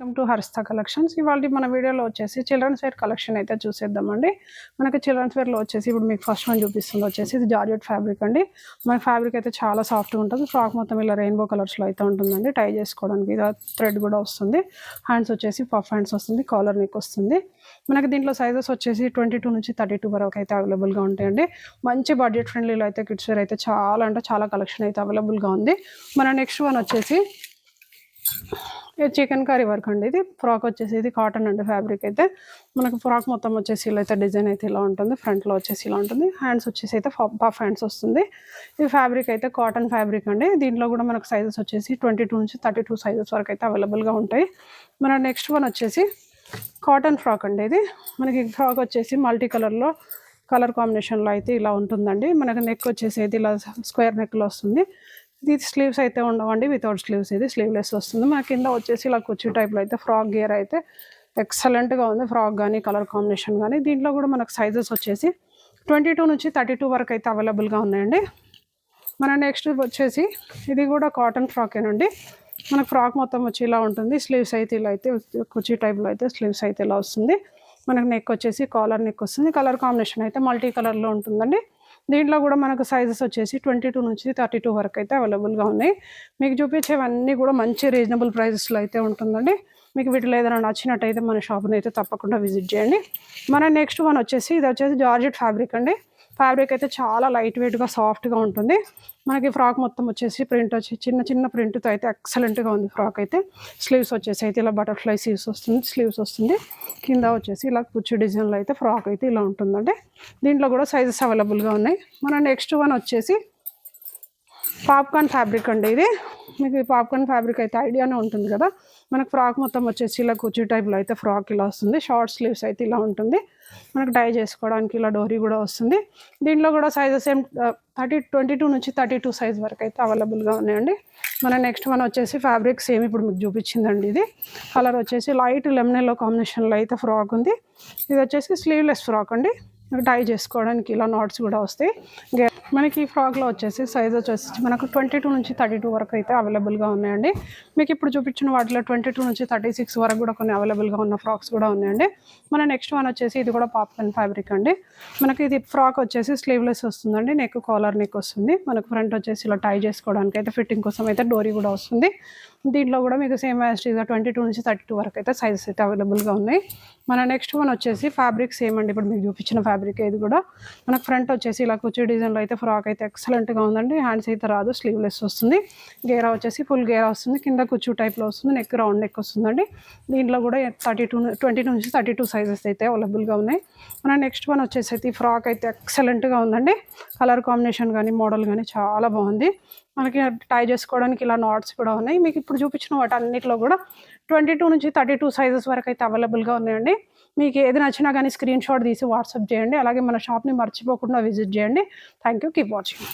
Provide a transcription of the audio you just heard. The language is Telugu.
వెల్కమ్ టు హరిత కలెక్షన్స్. ఇవాళ మన వీడియోలో వచ్చేసి చిల్డ్రన్స్ వేర్ కలెక్షన్ అయితే చూసేద్దామండి. మనకి చిల్డ్రన్స్ వేర్లో వచ్చేసి ఇప్పుడు మీకు ఫస్ట్ వన్ చూపిస్తుంది వచ్చేసి ఇది జార్జెట్ ఫ్యాబ్రిక్ అండి. మన ఫ్యాబ్రిక్ అయితే చాలా సాఫ్ట్గా ఉంటుంది. ఫ్రాక్ మొత్తం ఇలా రెయిన్బో కలర్స్లో అయితే ఉంటుందండి. టై చేసుకోవడానికి ఇది థ్రెడ్ కూడా వస్తుంది. హ్యాండ్స్ వచ్చేసి పఫ్ హ్యాండ్స్ వస్తుంది, కాలర్ నెక్ వస్తుంది. మనకి దీంట్లో సైజెస్ వచ్చేసి 22 నుంచి 32 వరకు అయితే అవైలబుల్గా ఉంటాయండి. మంచి బడ్జెట్ ఫ్రెండ్లీలో అయితే కిడ్స్ వేర్ అయితే చాలా అంటే చాలా కలెక్షన్ అయితే అవైలబుల్గా ఉంది. మన నెక్స్ట్ వన్ వచ్చేసి చికెన్ కర్రీ వర్క్ అండి. ఇది ఫ్రాక్ వచ్చేసి ఇది కాటన్ అండి. ఫ్యాబ్రిక్ అయితే మనకు ఫ్రాక్ మొత్తం వచ్చేసి ఇలా అయితే డిజైన్ అయితే ఇలా ఉంటుంది. ఫ్రంట్లో వచ్చేసి ఇలా ఉంటుంది. హ్యాండ్స్ వచ్చేసి అయితే పఫ్ హ్యాండ్స్ వస్తుంది. ఈ ఫ్యాబ్రిక్ అయితే కాటన్ ఫ్యాబ్రిక్ అండి. దీంట్లో కూడా మనకు సైజెస్ వచ్చేసి 22 నుంచి 32 సైజెస్ వరకు అయితే అవైలబుల్గా ఉంటాయి. మన నెక్స్ట్ వన్ వచ్చేసి కాటన్ ఫ్రాక్ అండి. ఇది మనకి ఫ్రాక్ వచ్చేసి మల్టీ కలర్లో కలర్ కాంబినేషన్లో అయితే ఇలా ఉంటుందండి. మనకు నెక్ వచ్చేసి అయితే ఇలా స్క్వేర్ నెక్లో వస్తుంది. ఇది స్లీవ్స్ అయితే ఉండవండి, వితౌట్ స్లీవ్స్. ఇది స్లీవ్లెస్ వస్తుంది. మన కింద వచ్చేసి ఇలా కుర్చీ టైప్లో అయితే ఫ్రాక్ గేర్ అయితే ఎక్సలెంట్గా ఉంది. ఫ్రాక్ కానీ కలర్ కాంబినేషన్ కానీ. దీంట్లో కూడా మనకు సైజెస్ వచ్చేసి 22 నుంచి 32 వరకు అయితే అవైలబుల్గా ఉన్నాయండి. మన నెక్స్ట్ వచ్చేసి ఇది కూడా కాటన్ ఫ్రాకేనండి. మనకు ఫ్రాక్ మొత్తం వచ్చి ఇలా ఉంటుంది. స్లీవ్స్ అయితే ఇలా అయితే కుర్చీ టైప్లో అయితే స్లీవ్స్ అయితే ఇలా వస్తుంది. మనకు నెక్ వచ్చేసి కాలర్ నెక్ వస్తుంది. కలర్ కాంబినేషన్ అయితే మల్టీ కలర్లో ఉంటుందండి. దీంట్లో కూడా మనకు సైజెస్ వచ్చేసి 22 నుంచి 32 వరకు అయితే అవైలబుల్గా ఉన్నాయి. మీకు చూపించేవన్నీ కూడా మంచి రీజనబుల్ ప్రైజెస్లో అయితే ఉంటుందండి. మీకు వీటిలో ఏదైనా నచ్చినట్టయితే మన షాప్ని అయితే తప్పకుండా విజిట్ చేయండి. మన నెక్స్ట్ వన్ వచ్చేసి ఇది వచ్చేసి జార్జెట్ ఫ్యాబ్రిక్ అండి. ఫ్యాబ్రిక్ అయితే చాలా లైట్ వెయిట్గా సాఫ్ట్గా ఉంటుంది. మనకి ఫ్రాక్ మొత్తం వచ్చేసి ప్రింట్ వచ్చి చిన్న చిన్న ప్రింట్తో అయితే ఎక్సలెంట్గా ఉంది. ఫ్రాక్ అయితే స్లీవ్స్ వచ్చేసి అయితే ఇలా బటర్ఫ్లై స్లీవ్స్ వస్తుంది. కింద వచ్చేసి ఇలా కుర్చీ డిజైన్లో అయితే ఫ్రాక్ అయితే ఇలా ఉంటుందండి. దీంట్లో కూడా సైజెస్ అవైలబుల్గా ఉన్నాయి. మన నెక్స్ట్ వన్ వచ్చేసి పాప్కార్న్ ఫ్యాబ్రిక్ అండి. ఇది మీకు పాప్కార్న్ ఫ్యాబ్రిక్ అయితే ఐడియానే ఉంటుంది కదా. మనకు ఫ్రాక్ మొత్తం వచ్చేసి ఇలా కుర్చీ టైప్లో అయితే ఫ్రాక్ ఇలా వస్తుంది. షార్ట్ స్లీవ్స్ అయితే ఇలా ఉంటుంది. మనకు టై చేసుకోవడానికి ఇలా డోరీ కూడా వస్తుంది. దీంట్లో కూడా సైజెస్ 22 నుంచి 32 సైజ్ వరకు అయితే అవైలబుల్గా ఉన్నాయండి. మన నెక్స్ట్ వన్ వచ్చేసి ఫ్యాబ్రిక్ సేమ్ ఇప్పుడు మీకు చూపించిందండి. ఇది కలర్ వచ్చేసి లైట్ లెమన్ ఎల్లో కాంబినేషన్లో అయితే ఫ్రాక్ ఉంది. ఇది వచ్చేసి స్లీవ్లెస్ ఫ్రాక్ అండి. టై చేసుకోవడానికి ఇలా నాట్స్ కూడా వస్తాయి. మనకి ఈ ఫ్రాక్లో వచ్చేసి సైజ్ వచ్చేసి మనకు 22 నుంచి 32 వరకు అయితే అవైలబుల్గా ఉన్నాయండి. మీకు ఇప్పుడు చూపించిన వాటిలో 22 నుంచి 36 వరకు కూడా కొన్ని అవైలబుల్గా ఉన్న ఫ్రాక్స్ కూడా ఉన్నాయండి. మన నెక్స్ట్ వన్ వచ్చేసి ఇది కూడా పాప్కార్న్ ఫ్యాబ్రిక్ అండి. మనకి ఇది ఫ్రాక్ వచ్చేసి స్లీవ్లెస్ వస్తుందండి. నెక్ కాలర్ నెక్ వస్తుంది. మనకు ఫ్రంట్ వచ్చేసి ఇలా టై చేసుకోవడానికి అయితే ఫిట్టింగ్ కోసం అయితే డోరీ కూడా వస్తుంది. దీంట్లో కూడా మీకు సేమ్ యాజ్ 22 నుంచి 32 వరకు అయితే సైజెస్ అయితే అవైలబుల్గా ఉన్నాయి. మన నెక్స్ట్ వన్ వచ్చేసి ఫ్యాబ్రిక్ సేమ్ అండి. ఇప్పుడు మీకు చూపించిన ఫ్యాబ్రిక్ ఇది కూడా మనకు ఫ్రంట్ వచ్చేసి ఇలా కుర్చీ డిజైన్లో అయితే ఫ్రాక్ అయితే ఎక్సలెంట్గా ఉందండి. హ్యాండ్స్ అయితే రాదు, స్లీవ్లెస్ వస్తుంది. గేరా వచ్చేసి ఫుల్ గేరా వస్తుంది. కింద కుర్చీ టైప్లో వస్తుంది. నెక్ రౌండ్ నెక్ వస్తుందండి. దీంట్లో కూడా 22 నుంచి 32 సైజెస్ అయితే అవైలబుల్గా ఉన్నాయి. మన నెక్స్ట్ వన్ వచ్చేసి అయితే ఈ ఫ్రాక్ అయితే ఎక్సలెంట్గా ఉందండి. కలర్ కాంబినేషన్ కానీ మోడల్ కానీ చాలా బాగుంది. మనకి టై చేసుకోవడానికి ఇలా నాట్స్ కూడా ఉన్నాయి. మీకు ఇప్పుడు చూపించిన వాటి అన్నిటిలో కూడా 22 నుంచి 32 సైజెస్ వరకు అయితే అవైలబుల్గా ఉన్నాయండి. మీకు ఏది నచ్చినా కానీ స్క్రీన్ షాట్ తీసి వాట్సాప్ చేయండి. అలాగే మన షాప్ని మర్చిపోకుండా విజిట్ చేయండి. Thank you. Keep watching.